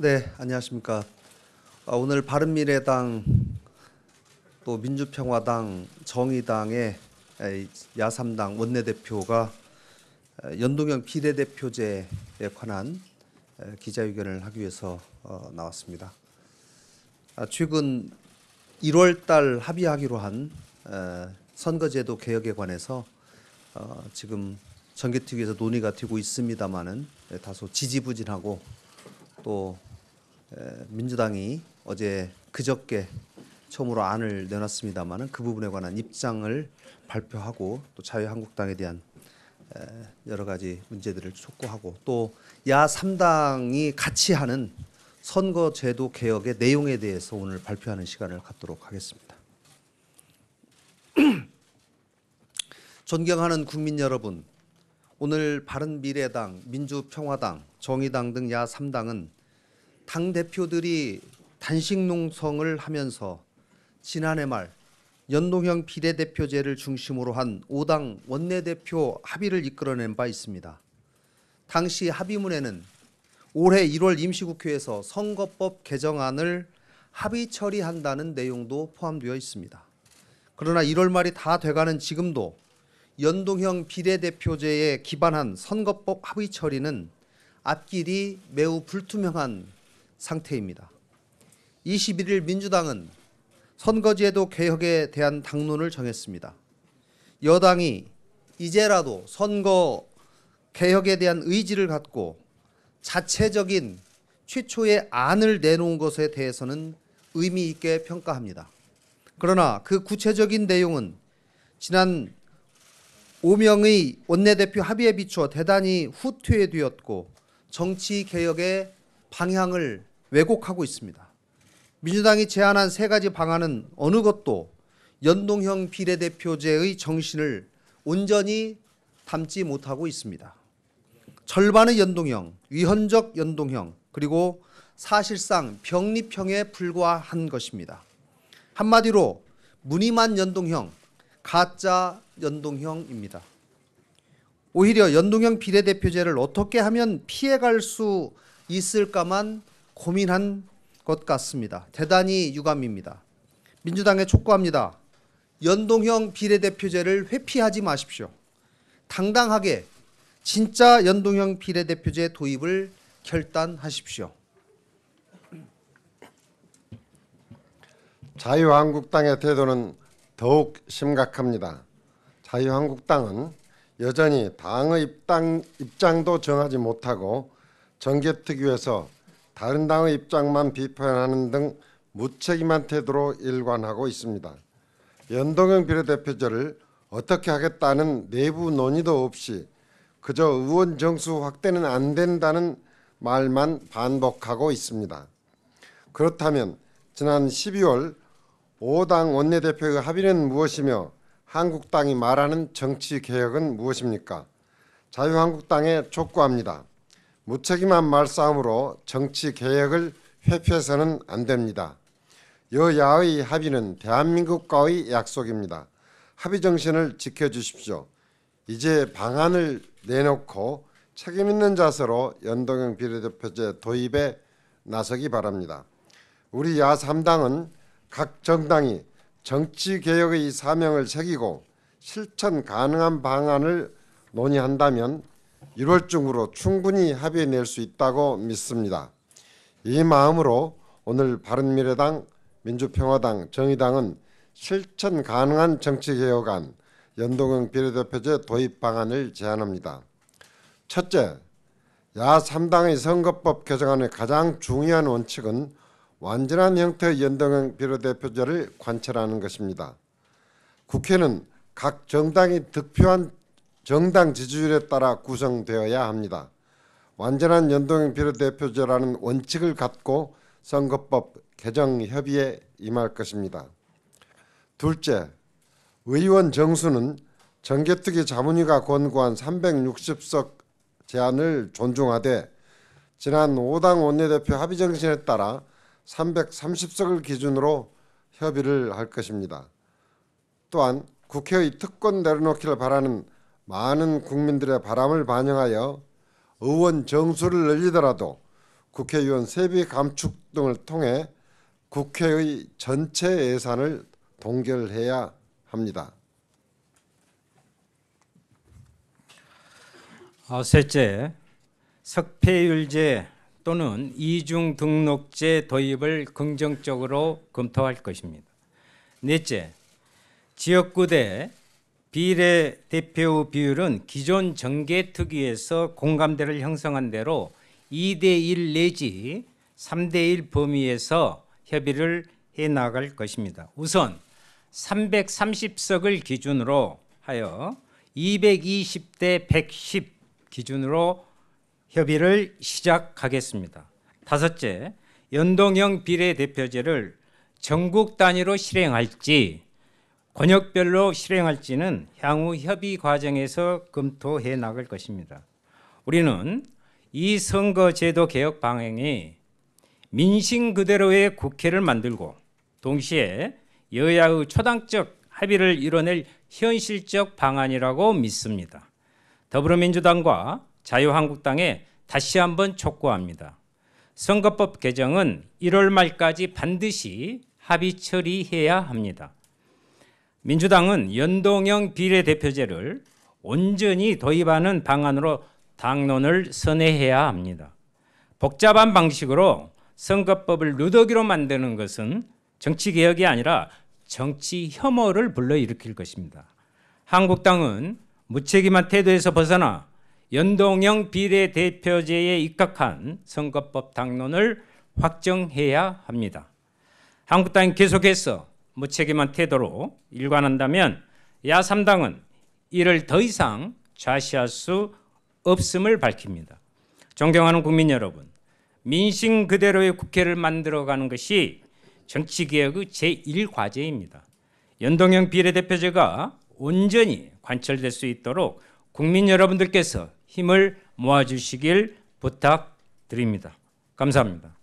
네, 안녕하십니까. 오늘 바른미래당 또 민주평화당, 정의당의 야3당 원내대표가 연동형 비례대표제에 관한 기자회견을 하기 위해서 나왔습니다. 최근 1월 달 합의하기로 한 선거제도 개혁에 관해서 지금 정개특위에서 논의가 되고 있습니다마는 다소 지지부진하고 또 민주당이 어제 그저께 처음으로 안을 내놨습니다마는 그 부분에 관한 입장을 발표하고 또 자유한국당에 대한 여러 가지 문제들을 촉구하고 또 야3당이 같이 하는 선거제도 개혁의 내용에 대해서 오늘 발표하는 시간을 갖도록 하겠습니다. 존경하는 국민 여러분, 오늘 바른미래당, 민주평화당, 정의당 등 야3당은 당대표들이 단식 농성을 하면서 지난해 말 연동형 비례대표제를 중심으로 한 5당 원내대표 합의를 이끌어낸 바 있습니다. 당시 합의문에는 올해 1월 임시국회에서 선거법 개정안을 합의 처리한다는 내용도 포함되어 있습니다. 그러나 1월 말이 다 돼가는 지금도 연동형 비례대표제에 기반한 선거법 합의 처리는 앞길이 매우 불투명한 상태입니다. 21일 민주당은 선거제도 개혁에 대한 당론을 정했습니다. 여당이 이제라도 선거 개혁에 대한 의지를 갖고 자체적인 최초의 안을 내놓은 것에 대해서는 의미 있게 평가합니다. 그러나 그 구체적인 내용은 지난 5명의 원내대표 합의에 비추어 대단히 후퇴되었고 정치개혁의 방향을 왜곡하고 있습니다. 민주당이 제안한 세 가지 방안은 어느 것도 연동형 비례대표제의 정신을 온전히 담지 못하고 있습니다. 절반의 연동형, 위헌적 연동형, 그리고 사실상 병립형에 불과한 것입니다. 한마디로 무늬만 연동형, 가짜 연동형입니다. 오히려 연동형 비례대표제를 어떻게 하면 피해갈 수 있을까만 고민한 것 같습니다. 대단히 유감입니다. 민주당에 촉구합니다. 연동형 비례대표제를 회피하지 마십시오. 당당하게 진짜 연동형 비례대표제 도입을 결단하십시오. 자유한국당의 태도는 더욱 심각합니다. 자유한국당은 여전히 당의 입장도 정하지 못하고 정개특위에서 다른 당의 입장만 비판하는 등 무책임한 태도로 일관하고 있습니다. 연동형 비례대표제를 어떻게 하겠다는 내부 논의도 없이 그저 의원 정수 확대는 안 된다는 말만 반복하고 있습니다. 그렇다면 지난 12월 5당 원내대표의 합의는 무엇이며 한국당이 말하는 정치개혁은 무엇입니까? 자유한국당에 촉구합니다. 무책임한 말싸움으로 정치개혁을 회피해서는 안 됩니다. 여야의 합의는 대한민국과의 약속입니다. 합의 정신을 지켜주십시오. 이제 방안을 내놓고 책임 있는 자세로 연동형 비례대표제 도입에 나서기 바랍니다. 우리 야3당은 각 정당이 정치개혁의 사명을 새기고 실천 가능한 방안을 논의한다면 1월 중으로 충분히 합의해낼 수 있다고 믿습니다. 이 마음으로 오늘 바른미래당, 민주평화당, 정의당은 실천 가능한 정치개혁안 연동형 비례대표제 도입 방안을 제안합니다. 첫째, 야3당의 선거법 개정안의 가장 중요한 원칙은 완전한 형태의 연동형 비례대표제를 관철하는 것입니다. 국회는 각 정당이 득표한 정당 지지율에 따라 구성되어야 합니다. 완전한 연동형 비례대표제라는 원칙을 갖고 선거법 개정 협의에 임할 것입니다. 둘째, 의원 정수는 정개특위 자문위가 권고한 360석 제안을 존중하되 지난 5당 원내대표 합의 정신에 따라 330석을 기준으로 협의를 할 것입니다. 또한 국회의 특권 내려놓기를 바라는 많은 국민들의 바람을 반영하여 의원 정수를 늘리더라도 국회의원 세비 감축 등을 통해 국회의 전체 예산을 동결해야 합니다. 셋째, 석패율제 또는 이중 등록제 도입을 긍정적으로 검토할 것입니다. 넷째, 지역구대 비례대표 비율은 기존 정계특위에서 공감대를 형성한 대로 2대1 내지 3대1 범위에서 협의를 해나갈 것입니다. 우선 330석을 기준으로 하여 220대 110 기준으로 협의를 시작하겠습니다. 다섯째, 연동형 비례대표제를 전국 단위로 실행할지 권역별로 실행할지는 향후 협의 과정에서 검토해 나갈 것입니다. 우리는 이 선거제도 개혁 방향이 민심 그대로의 국회를 만들고 동시에 여야의 초당적 합의를 이뤄낼 현실적 방안이라고 믿습니다. 더불어민주당과 자유한국당에 다시 한번 촉구합니다. 선거법 개정은 1월 말까지 반드시 합의 처리해야 합니다. 민주당은 연동형 비례대표제를 온전히 도입하는 방안으로 당론을 선회해야 합니다. 복잡한 방식으로 선거법을 누더기로 만드는 것은 정치개혁이 아니라 정치 혐오를 불러일으킬 것입니다. 한국당은 무책임한 태도에서 벗어나 연동형 비례대표제에 입각한 선거법 당론을 확정해야 합니다. 한국당이 계속해서 무책임한 태도로 일관한다면 야3당은 이를 더 이상 좌시할 수 없음을 밝힙니다. 존경하는 국민 여러분, 민심 그대로의 국회를 만들어가는 것이 정치개혁의 제1과제입니다. 연동형 비례대표제가 온전히 관철될 수 있도록 국민 여러분들께서 힘을 모아주시길 부탁드립니다. 감사합니다.